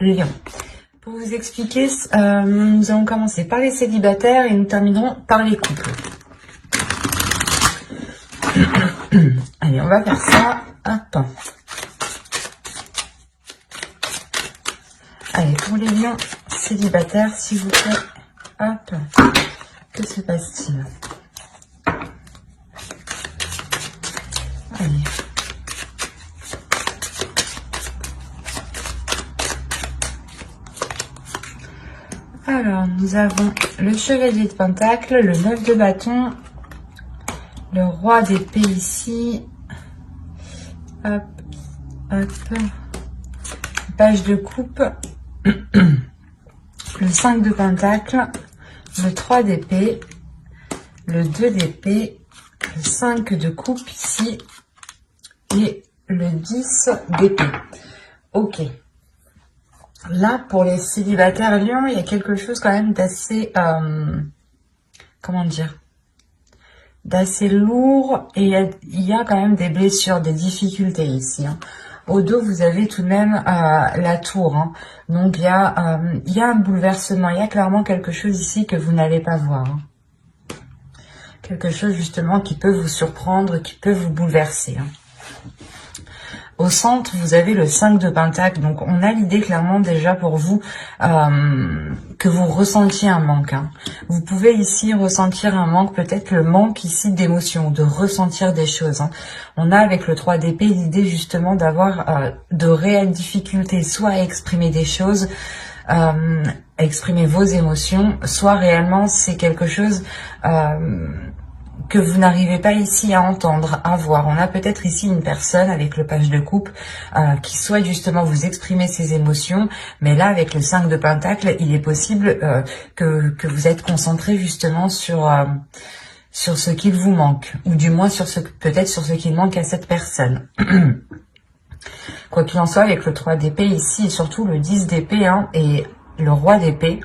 Lion. Pour vous expliquer, nous allons commencer par les célibataires et nous terminerons par les couples. Allez, on va faire ça. Hop. Allez, pour les lions célibataires, s'il vous plaît. Hop. Que se passe-t-il? Allez. Alors, nous avons le chevalier de pentacle, le 9 de bâton, le roi d'épée ici. Hop, hop. Page de coupe. Le 5 de pentacle, le 3 d'épée, le 2 d'épée, le 5 de coupe ici et le 10 d'épée. Ok. Là, pour les célibataires lions, il y a quelque chose quand même d'assez, comment dire, d'assez lourd, et il y a quand même des blessures, des difficultés ici. Hein. Au dos, vous avez tout de même la tour. Hein. Donc, il y a un bouleversement. Il y a clairement quelque chose ici que vous n'allez pas voir. Hein. Quelque chose, justement, qui peut vous surprendre, qui peut vous bouleverser. Hein. Au centre, vous avez le 5 de pentacle. Donc, on a l'idée clairement déjà pour vous que vous ressentiez un manque. Hein. Vous pouvez ici ressentir un manque, peut-être le manque ici d'émotion, de ressentir des choses. Hein. On a avec le 3 d'épée l'idée justement d'avoir de réelles difficultés, soit à exprimer des choses, à exprimer vos émotions, soit réellement c'est quelque chose que vous n'arrivez pas ici à entendre, à voir. On a peut-être ici une personne avec le page de coupe qui souhaite justement vous exprimer ses émotions, mais là avec le 5 de pentacle, il est possible que vous êtes concentré justement sur ce qu'il vous manque, ou du moins sur peut-être sur ce qu'il manque à cette personne. Quoi qu'il en soit, avec le 3 d'épée ici, et surtout le 10 d'épée hein, et le roi d'épée,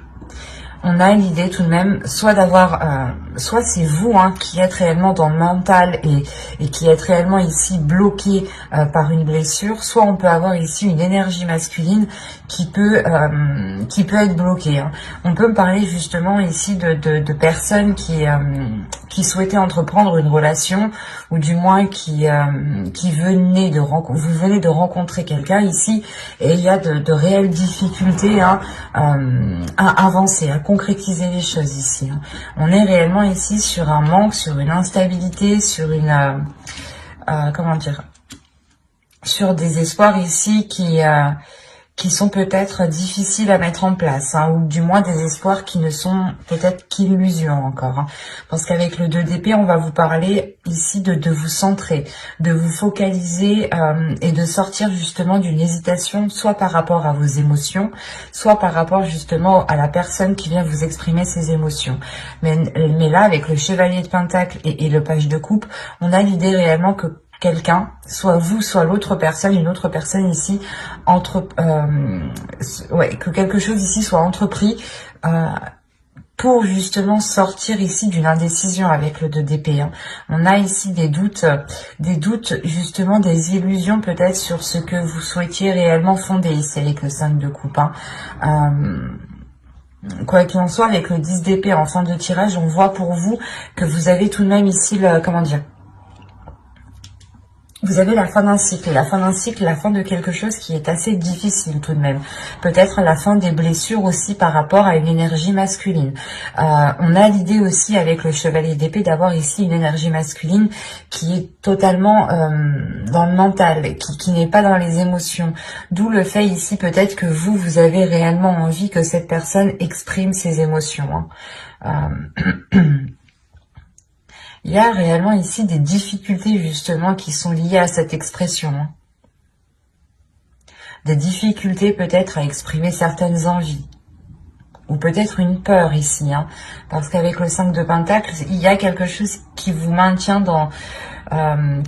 on a l'idée tout de même, soit d'avoir, soit c'est vous hein, qui êtes réellement dans le mental et qui êtes réellement ici bloqué par une blessure, soit on peut avoir ici une énergie masculine qui peut être bloquée. Hein. On peut me parler justement ici de personnes qui souhaitaient entreprendre une relation, ou du moins qui venaient vous venez de rencontrer quelqu'un ici, et il y a de réelles difficultés hein, à avancer, à concrétiser les choses ici. Hein. On est réellement ici sur un manque, sur une instabilité, sur une comment dire, sur des espoirs ici qui sont peut-être difficiles à mettre en place, hein, ou du moins des espoirs qui ne sont peut-être qu'illusions encore. Hein, parce qu'avec le 2 d'épée, on va vous parler ici de vous centrer, de vous focaliser et de sortir justement d'une hésitation, soit par rapport à vos émotions, soit par rapport justement à la personne qui vient vous exprimer ses émotions. Mais là, avec le chevalier de pentacle et le page de coupe, on a l'idée réellement que quelqu'un, soit vous, soit l'autre personne, une autre personne ici, que quelque chose ici soit entrepris pour justement sortir ici d'une indécision avec le 2 d'épée. Hein. On a ici des doutes justement, des illusions peut-être sur ce que vous souhaitiez réellement fonder ici avec le 5 de coupe. Hein. Quoi qu'il en soit, avec le 10 d'épée en fin de tirage, on voit pour vous que vous avez tout de même ici le, comment dire, vous avez la fin d'un cycle, la fin de quelque chose qui est assez difficile tout de même. Peut-être la fin des blessures aussi par rapport à une énergie masculine. On a l'idée aussi avec le chevalier d'épée d'avoir ici une énergie masculine qui est totalement dans le mental, qui n'est pas dans les émotions. D'où le fait ici peut-être que vous avez réellement envie que cette personne exprime ses émotions. Hein. Il y a réellement ici des difficultés justement qui sont liées à cette expression. Hein. Des difficultés peut-être à exprimer certaines envies. Ou peut-être une peur ici. Hein. Parce qu'avec le 5 de pentacle, il y a quelque chose qui vous maintient dans...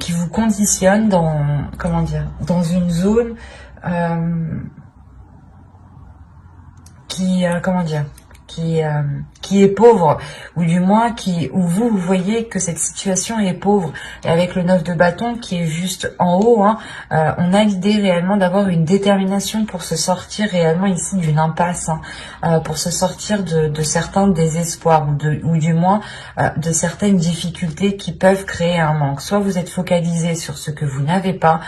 qui vous conditionne dans... Comment dire, dans une zone qui est pauvre, ou du moins où vous voyez que cette situation est pauvre. Et avec le 9 de bâton qui est juste en haut, hein, on a l'idée réellement d'avoir une détermination pour se sortir réellement ici d'une impasse, hein, pour se sortir de certains désespoirs, ou du moins de certaines difficultés qui peuvent créer un manque. Soit vous êtes focalisé sur ce que vous n'avez pas,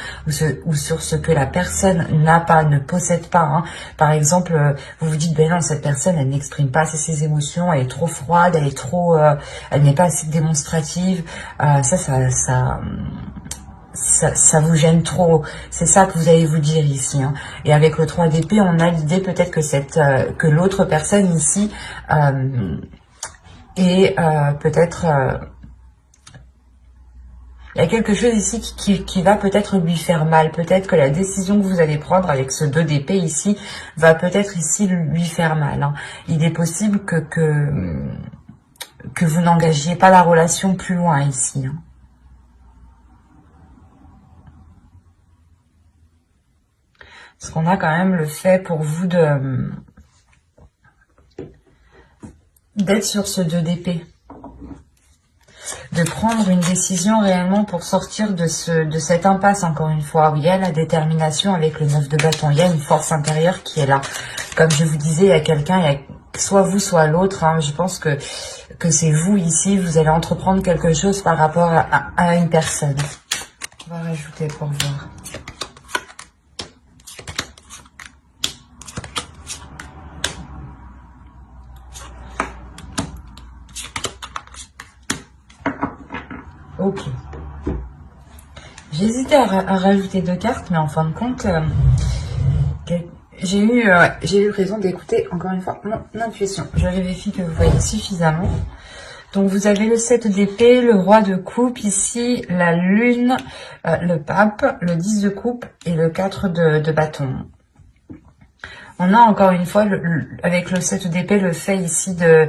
ou sur ce que la personne n'a pas, ne possède pas, hein. Par exemple, vous vous dites, ben non, cette personne, elle n'exprime pas assez ses émotions, elle est trop froide, elle est trop, elle n'est pas assez démonstrative. Ça vous gêne trop. C'est ça que vous allez vous dire ici, hein. Et avec le 3 d'épée, on a l'idée peut-être que l'autre personne ici est peut-être... il y a quelque chose ici qui va peut-être lui faire mal. Peut-être que la décision que vous allez prendre avec ce 2 d'épée ici va peut-être ici lui faire mal, hein. Il est possible que vous n'engagiez pas la relation plus loin ici, hein. Parce qu'on a quand même le fait pour vous d'être sur ce 2 d'épée. De prendre une décision réellement pour sortir de cette impasse, encore une fois, où il y a la détermination avec le 9 de bâton. Il y a une force intérieure qui est là. Comme je vous disais, il y a quelqu'un, il y a soit vous, soit l'autre, hein. Je pense que c'est vous ici, vous allez entreprendre quelque chose par rapport à une personne. On va rajouter pour voir. Ok. J'ai hésité à rajouter 2 cartes, mais en fin de compte, j'ai eu raison d'écouter encore une fois mon intuition. Je vérifie que vous voyez suffisamment. Donc vous avez le 7 d'épée, le roi de coupe ici, la lune, le pape, le 10 de coupe et le 4 de bâton. On a encore une fois, avec le 7 d'épée, le fait ici de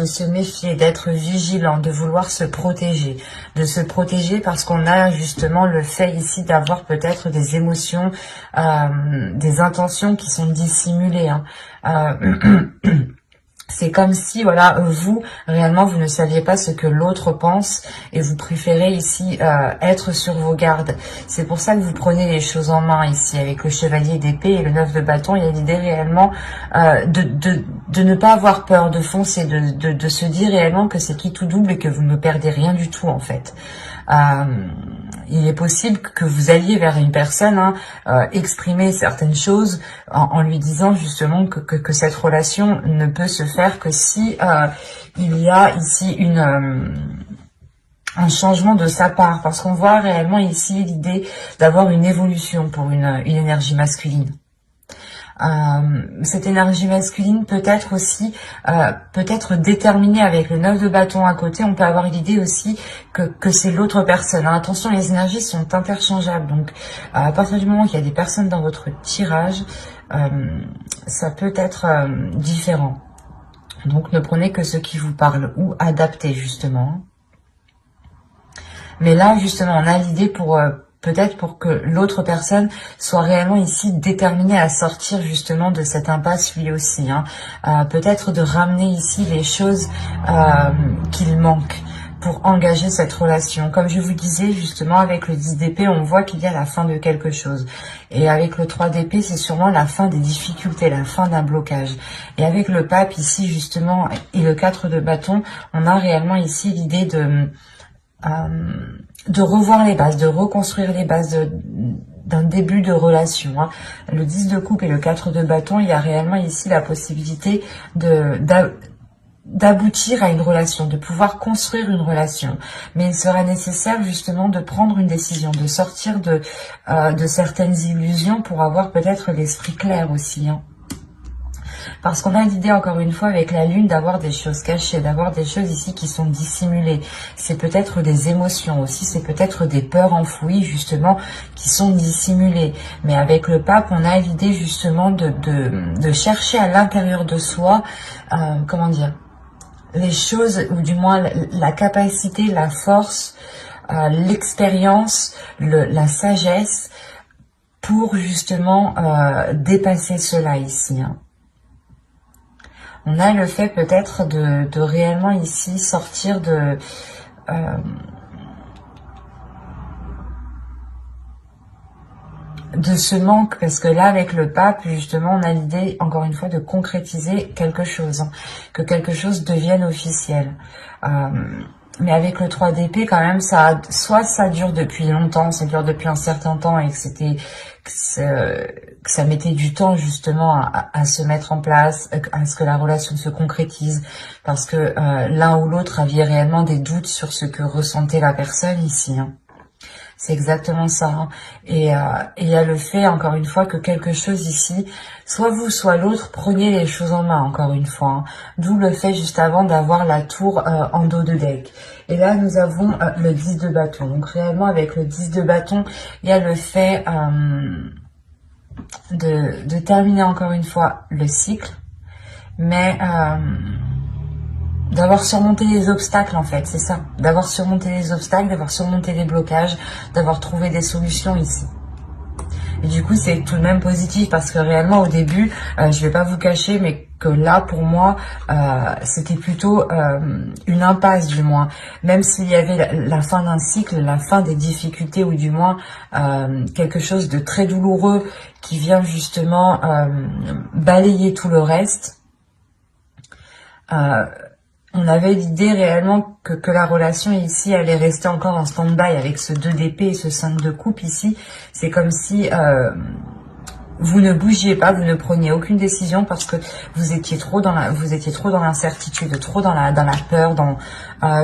se méfier, d'être vigilant, de vouloir se protéger. De se protéger parce qu'on a justement le fait ici d'avoir peut-être des émotions, des intentions qui sont dissimulées, hein. C'est comme si, voilà, vous, réellement, vous ne saviez pas ce que l'autre pense et vous préférez ici être sur vos gardes. C'est pour ça que vous prenez les choses en main ici avec le chevalier d'épée et le 9 de bâton. Il y a l'idée réellement de ne pas avoir peur, de foncer, de se dire réellement que c'est qui tout double et que vous ne perdez rien du tout en fait. Il est possible que vous alliez vers une personne, hein, exprimer certaines choses en lui disant justement que cette relation ne peut se faire que si il y a ici un changement de sa part, parce qu'on voit réellement ici l'idée d'avoir une évolution pour une énergie masculine. Cette énergie masculine peut être aussi peut-être déterminée avec le 9 de bâton à côté. On peut avoir l'idée aussi que c'est l'autre personne, hein. Attention, les énergies sont interchangeables, donc à partir du moment qu'il y a des personnes dans votre tirage, ça peut être différent. Donc ne prenez que ce qui vous parle ou adaptez justement. Mais là justement on a l'idée pour peut-être pour que l'autre personne soit réellement ici déterminée à sortir justement de cette impasse lui aussi, hein. Peut-être de ramener ici les choses qu'il manque pour engager cette relation. Comme je vous disais justement avec le 10 d'épée, on voit qu'il y a la fin de quelque chose. Et avec le 3 d'épée, c'est sûrement la fin des difficultés, la fin d'un blocage. Et avec le pape ici justement et le 4 de bâton, on a réellement ici l'idée de revoir les bases, de reconstruire les bases d'un début de relation, hein. Le 10 de coupe et le 4 de bâton, il y a réellement ici la possibilité d'aboutir à une relation, de pouvoir construire une relation. Mais il sera nécessaire justement de prendre une décision, de sortir de certaines illusions pour avoir peut-être l'esprit clair aussi, hein. Parce qu'on a l'idée, encore une fois, avec la lune, d'avoir des choses cachées, d'avoir des choses ici qui sont dissimulées. C'est peut-être des émotions aussi, c'est peut-être des peurs enfouies, justement, qui sont dissimulées. Mais avec le pape, on a l'idée, justement, de chercher à l'intérieur de soi, comment dire, les choses, ou du moins la capacité, la force, l'expérience, la sagesse, pour, justement, dépasser cela ici, hein. On a le fait peut-être de réellement ici sortir de ce manque, parce que là avec le pape justement on a l'idée encore une fois de concrétiser quelque chose, hein, que quelque chose devienne officiel. Mais avec le 3 d'épée quand même, soit ça dure depuis longtemps, ça dure depuis un certain temps et que ça mettait du temps justement à se mettre en place, à ce que la relation se concrétise, parce que l'un ou l'autre aviez réellement des doutes sur ce que ressentait la personne ici, hein. C'est exactement ça, hein. Et il y a le fait, encore une fois, que quelque chose ici, soit vous, soit l'autre, prenez les choses en main, encore une fois, hein. D'où le fait, juste avant, d'avoir la tour en dos de deck. Et là, nous avons le 10 de bâton. Donc, réellement, avec le 10 de bâton, il y a le fait de terminer, encore une fois, le cycle. Mais d'avoir surmonté les obstacles, en fait, c'est ça. D'avoir surmonté les obstacles, d'avoir surmonté les blocages, d'avoir trouvé des solutions ici. Et du coup, c'est tout de même positif parce que réellement, au début, je vais pas vous cacher, mais que là, pour moi, c'était plutôt une impasse, du moins. Même s'il y avait la fin d'un cycle, la fin des difficultés, ou du moins quelque chose de très douloureux qui vient justement balayer tout le reste. On avait l'idée réellement que la relation ici allait rester encore en stand-by avec ce 2 d'épée et ce 5 de coupe ici. C'est comme si vous ne bougiez pas, vous ne preniez aucune décision parce que vous étiez trop dans l'incertitude, trop dans la peur,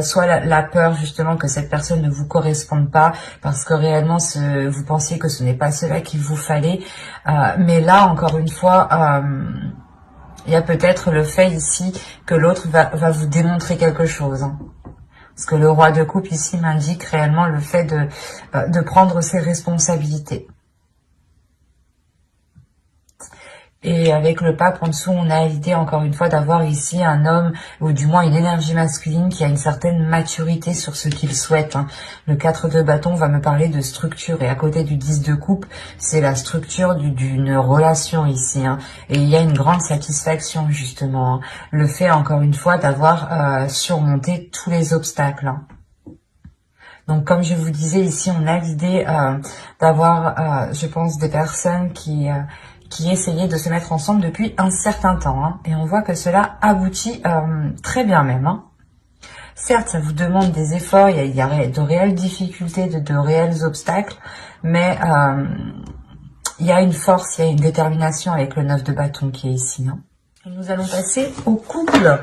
soit la peur justement que cette personne ne vous corresponde pas parce que réellement vous pensiez que ce n'est pas cela qu'il vous fallait. Mais là, encore une fois, il y a peut-être le fait ici que l'autre va vous démontrer quelque chose, hein. Parce que le roi de coupe ici m'indique réellement le fait de prendre ses responsabilités. Et avec le pape en dessous, on a l'idée encore une fois d'avoir ici un homme, ou du moins une énergie masculine qui a une certaine maturité sur ce qu'il souhaite, hein. Le 4 de bâton va me parler de structure, et à côté du 10 de coupe, c'est la structure d'une relation ici, hein. Et il y a une grande satisfaction justement, hein. Le fait encore une fois d'avoir surmonté tous les obstacles, hein. Donc, comme je vous disais, ici, on a l'idée d'avoir, je pense, des personnes qui essayaient de se mettre ensemble depuis un certain temps, hein. Et on voit que cela aboutit très bien même, hein. Certes, ça vous demande des efforts, il y a de réelles difficultés, de réels obstacles, mais il y a une force, il y a une détermination avec le 9 de bâton qui est ici, hein. Et nous allons passer au couple.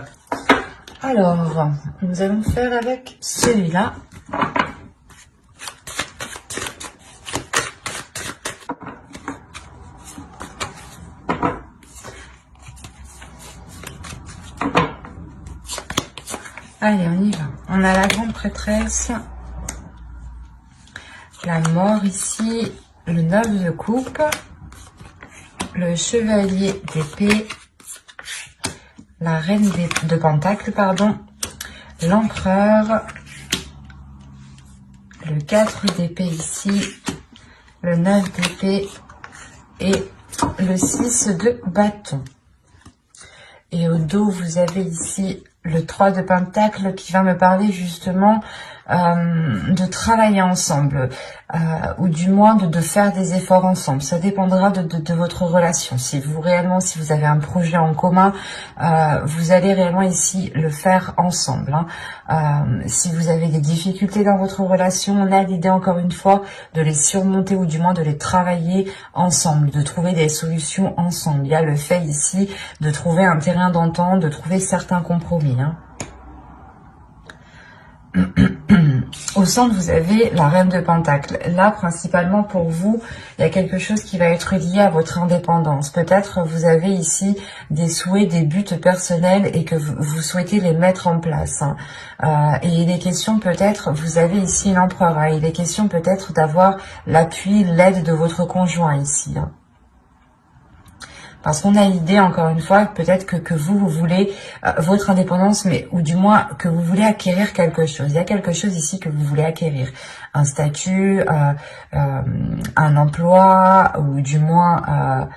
Alors, nous allons faire avec celui-là. Allez, on y va. On a la grande prêtresse, la mort ici, le 9 de coupe, le chevalier d'épée, la reine de pentacle, pardon, l'empereur, le 4 d'épée ici, le 9 d'épée et le 6 de bâton. Et au dos, vous avez ici le 3 de pentacle qui va me parler justement de travailler ensemble, ou du moins de faire des efforts ensemble. Ça dépendra de votre relation. Si vous avez un projet en commun, vous allez réellement ici le faire ensemble, hein. Si vous avez des difficultés dans votre relation, on a l'idée encore une fois de les surmonter, ou du moins de les travailler ensemble, de trouver des solutions ensemble. Il y a le fait ici de trouver un terrain d'entente, de trouver certains compromis, hein. Au centre, vous avez la reine de pentacle. Là, principalement pour vous, il y a quelque chose qui va être lié à votre indépendance. Peut-être vous avez ici des souhaits, des buts personnels et que vous souhaitez les mettre en place, hein. Et il est question peut-être, vous avez ici l'empereur, hein. Il est question peut-être d'avoir l'appui, l'aide de votre conjoint ici, hein. Parce qu'on a l'idée, encore une fois, peut-être que vous voulez votre indépendance, mais ou du moins que vous voulez acquérir quelque chose. Il y a quelque chose ici que vous voulez acquérir. Un statut, un emploi, ou du moins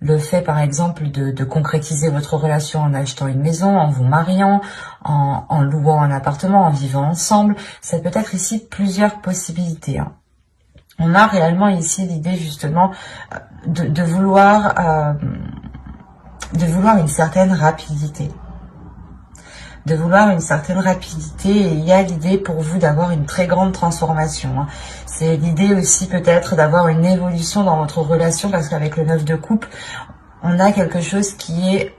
le fait par exemple de concrétiser votre relation en achetant une maison, en vous mariant, en louant un appartement, en vivant ensemble. Ça peut être ici plusieurs possibilités, hein. On a réellement ici l'idée justement de vouloir une certaine rapidité. De vouloir une certaine rapidité, et il y a l'idée pour vous d'avoir une très grande transformation, hein. C'est l'idée aussi peut-être d'avoir une évolution dans votre relation, parce qu'avec le 9 de coupe, on a quelque chose qui est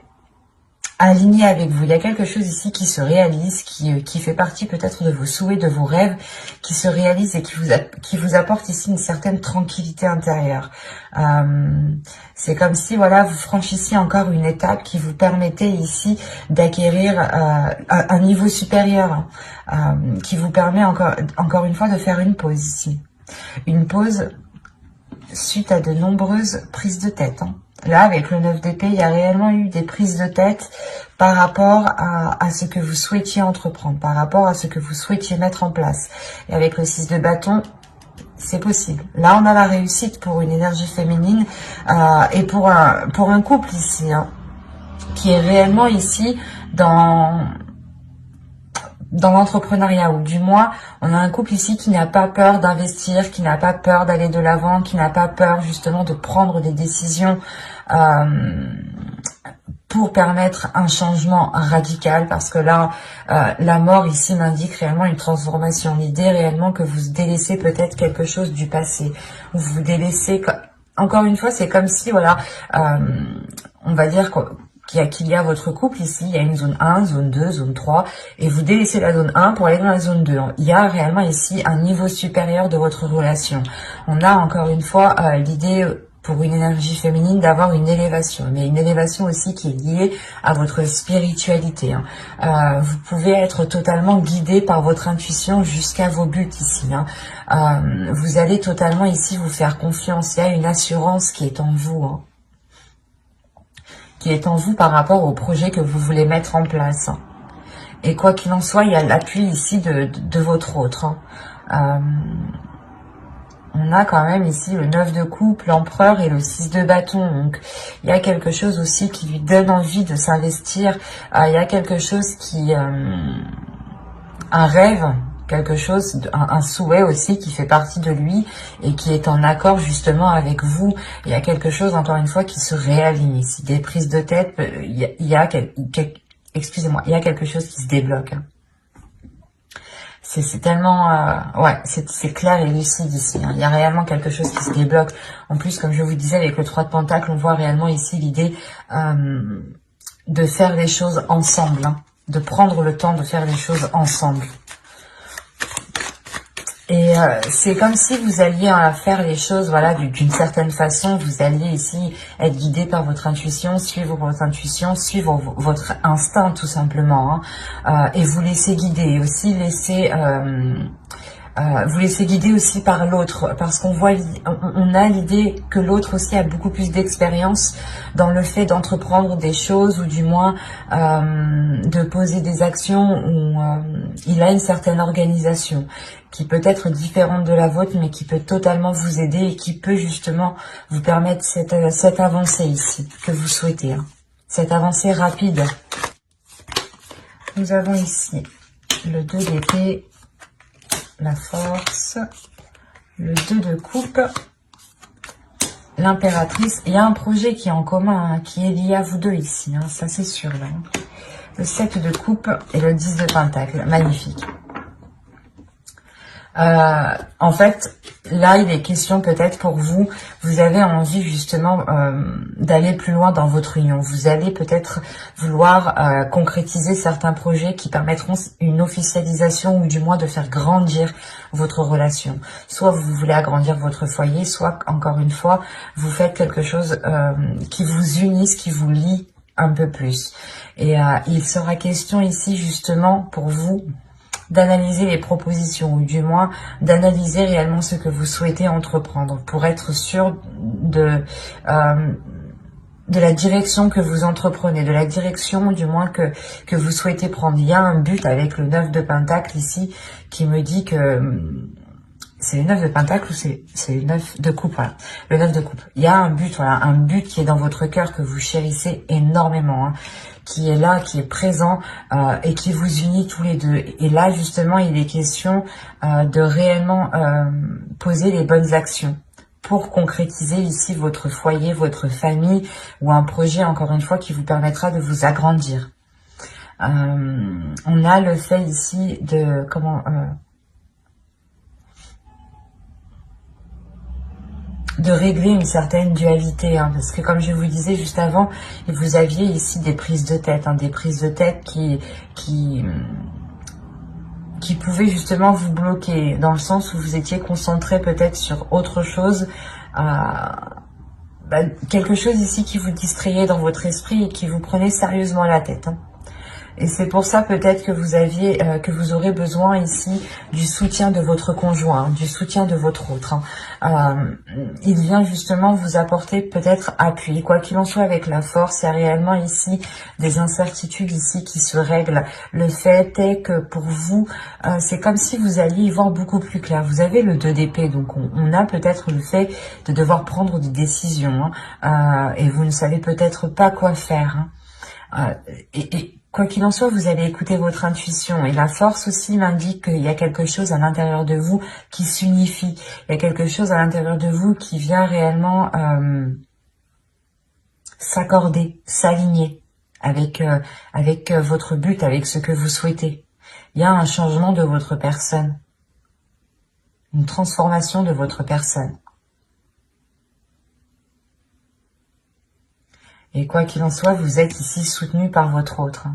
aligné avec vous. Il y a quelque chose ici qui se réalise, qui fait partie peut-être de vos souhaits, de vos rêves, qui se réalise et qui vous apporte ici une certaine tranquillité intérieure. C'est comme si, voilà, vous franchissiez encore une étape qui vous permettait ici d'acquérir un niveau supérieur, qui vous permet encore une fois de faire une pause ici. Une pause suite à de nombreuses prises de tête, hein. Là, avec le 9 d'épée, il y a réellement eu des prises de tête par rapport à ce que vous souhaitiez entreprendre, par rapport à ce que vous souhaitiez mettre en place. Et avec le 6 de bâton, c'est possible. Là, on a la réussite pour une énergie féminine et pour un couple ici, hein, qui est réellement ici dans l'entrepreneuriat, ou du moins, on a un couple ici qui n'a pas peur d'investir, qui n'a pas peur d'aller de l'avant, qui n'a pas peur justement de prendre des décisions pour permettre un changement radical, parce que là, la mort ici m'indique réellement une transformation. L'idée réellement que vous délaissez peut-être quelque chose du passé, ou vous délaissez, encore une fois, c'est comme si, voilà, on va dire qu'il y a votre couple ici, il y a une zone 1, zone 2, zone 3, et vous délaissez la zone 1 pour aller dans la zone 2. Il y a réellement ici un niveau supérieur de votre relation. On a encore une fois l'idée pour une énergie féminine d'avoir une élévation, mais une élévation aussi qui est liée à votre spiritualité, hein. Vous pouvez être totalement guidé par votre intuition jusqu'à vos buts ici, hein. Vous allez totalement ici vous faire confiance. Il y a une assurance qui est en vous, hein, qui est en vous par rapport au projet que vous voulez mettre en place. Et quoi qu'il en soit, il y a l'appui ici de votre autre, hein. On a quand même ici le 9 de coupe, l'empereur et le 6 de bâton. Donc, il y a quelque chose aussi qui lui donne envie de s'investir. Il y a quelque chose un rêve, quelque chose, un souhait aussi qui fait partie de lui et qui est en accord justement avec vous. Il y a quelque chose, encore une fois, qui se réaligne ici. Des prises de tête, excusez-moi, il y a quelque chose qui se débloque, hein. C'est tellement... ouais, c'est clair et lucide ici, hein. Il y a réellement quelque chose qui se débloque. En plus, comme je vous disais, avec le 3 de Pentacle, on voit réellement ici l'idée de faire les choses ensemble, hein, de prendre le temps de faire les choses ensemble. Et c'est comme si vous alliez faire les choses, voilà, d'une certaine façon. Vous alliez ici être guidé par votre intuition, suivre votre instinct tout simplement, hein, et vous laisser guider, et aussi vous laissez guider aussi par l'autre, parce qu'on voit, on a l'idée que l'autre aussi a beaucoup plus d'expérience dans le fait d'entreprendre des choses, ou du moins de poser des actions, où il a une certaine organisation qui peut être différente de la vôtre, mais qui peut totalement vous aider et qui peut justement vous permettre cette avancée ici que vous souhaitez, hein, cette avancée rapide. Nous avons ici le 2 d'épée, la force, le 2 de coupe, l'impératrice. Il y a un projet qui est en commun, hein, qui est lié à vous deux ici, hein, ça c'est sûr, là. Le 7 de coupe et le 10 de pentacle, magnifique. En fait, là, il est question peut-être pour vous, vous avez envie justement d'aller plus loin dans votre union. Vous allez peut-être vouloir concrétiser certains projets qui permettront une officialisation, ou du moins de faire grandir votre relation. Soit vous voulez agrandir votre foyer, soit, encore une fois, vous faites quelque chose qui vous unisse, qui vous lie un peu plus. Et il sera question ici justement pour vous d'analyser les propositions, ou du moins d'analyser réellement ce que vous souhaitez entreprendre, pour être sûr de la direction que vous entreprenez, de la direction du moins que vous souhaitez prendre. Il y a un but avec le 9 de Pentacle ici qui me dit que c'est le 9 de pentacle ou c'est le 9 de coupe, voilà. Le 9 de coupe. Il y a un but, voilà, un but qui est dans votre cœur, que vous chérissez énormément, hein, qui est là, qui est présent et qui vous unit tous les deux. Et là, justement, il est question de réellement poser les bonnes actions pour concrétiser ici votre foyer, votre famille ou un projet, encore une fois, qui vous permettra de vous agrandir. On a le fait ici de... de régler une certaine dualité, hein, parce que comme je vous disais juste avant, vous aviez ici des prises de tête, hein, des prises de tête qui pouvaient justement vous bloquer, dans le sens où vous étiez concentré peut-être sur autre chose, quelque chose ici qui vous distrayait dans votre esprit et qui vous prenait sérieusement la tête, hein. Et c'est pour ça peut-être que vous aurez besoin ici du soutien de votre conjoint, du soutien de votre autre, hein. Il vient justement vous apporter peut-être appui. Quoi qu'il en soit, avec la force, il y a réellement ici des incertitudes ici qui se règlent. Le fait est que pour vous, c'est comme si vous alliez y voir beaucoup plus clair. Vous avez le 2 d'épée, donc on a peut-être le fait de devoir prendre des décisions, hein, et vous ne savez peut-être pas quoi faire, hein. Quoi qu'il en soit, vous allez écouter votre intuition. Et la force aussi m'indique qu'il y a quelque chose à l'intérieur de vous qui s'unifie. Il y a quelque chose à l'intérieur de vous qui vient réellement s'accorder, s'aligner avec votre but, avec ce que vous souhaitez. Il y a un changement de votre personne. Une transformation de votre personne. Et quoi qu'il en soit, vous êtes ici soutenu par votre autre.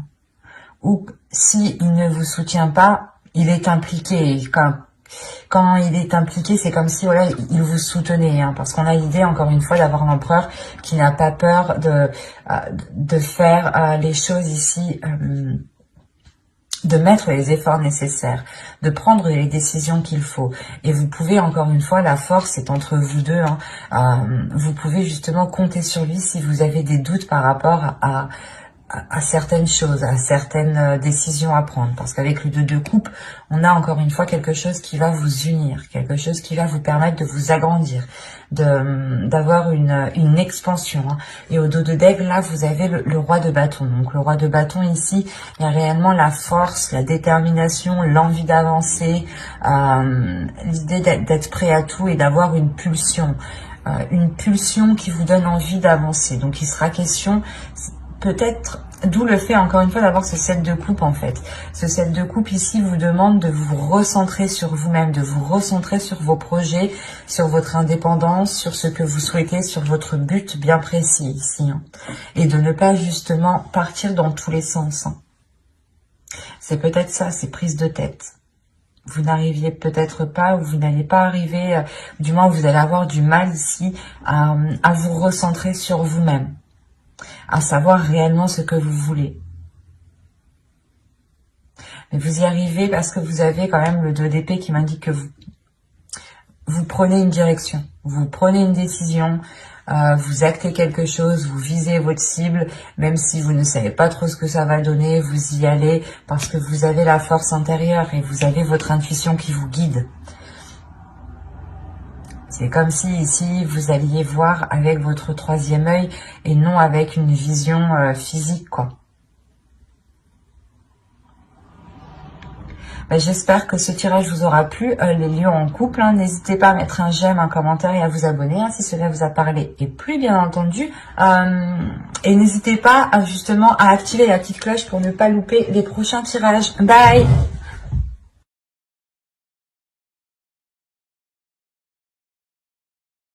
Ou s'il ne vous soutient pas, il est impliqué. Et quand il est impliqué, c'est comme si voilà, il vous soutenait. Hein, parce qu'on a l'idée, encore une fois, d'avoir l'empereur qui n'a pas peur de faire les choses ici, de mettre les efforts nécessaires, de prendre les décisions qu'il faut. Et vous pouvez, encore une fois, la force est entre vous deux, hein, vous pouvez justement compter sur lui si vous avez des doutes par rapport à certaines choses, à certaines décisions à prendre. Parce qu'avec le 2 de coupe, on a encore une fois quelque chose qui va vous unir, quelque chose qui va vous permettre de vous agrandir, d'avoir une expansion, hein. Et au dos de d'aigle, là, vous avez le roi de bâton. Donc le roi de bâton ici, il y a réellement la force, la détermination, l'envie d'avancer, l'idée d'être prêt à tout et d'avoir une pulsion qui vous donne envie d'avancer. Donc il sera question peut-être, d'où le fait encore une fois d'avoir ce 7 de coupe en fait. Ce 7 de coupe ici vous demande de vous recentrer sur vous-même, de vous recentrer sur vos projets, sur votre indépendance, sur ce que vous souhaitez, sur votre but bien précis ici, hein. Et de ne pas justement partir dans tous les sens, hein. C'est peut-être ça, ces prises de tête. Vous n'arriviez peut-être pas, ou vous n'allez pas arriver, du moins vous allez avoir du mal ici à vous recentrer sur vous-même, à savoir réellement ce que vous voulez. Mais vous y arrivez parce que vous avez quand même le 2 d'épée qui m'indique que vous prenez une direction, vous prenez une décision, vous actez quelque chose, vous visez votre cible, même si vous ne savez pas trop ce que ça va donner, vous y allez parce que vous avez la force intérieure et vous avez votre intuition qui vous guide. C'est comme si ici vous alliez voir avec votre 3e œil et non avec une vision physique, quoi. J'espère que ce tirage vous aura plu, les lions en couple, hein. N'hésitez pas à mettre un j'aime, un commentaire et à vous abonner, hein, si cela vous a parlé et plu, bien entendu. Et n'hésitez pas justement à activer la petite cloche pour ne pas louper les prochains tirages. Bye!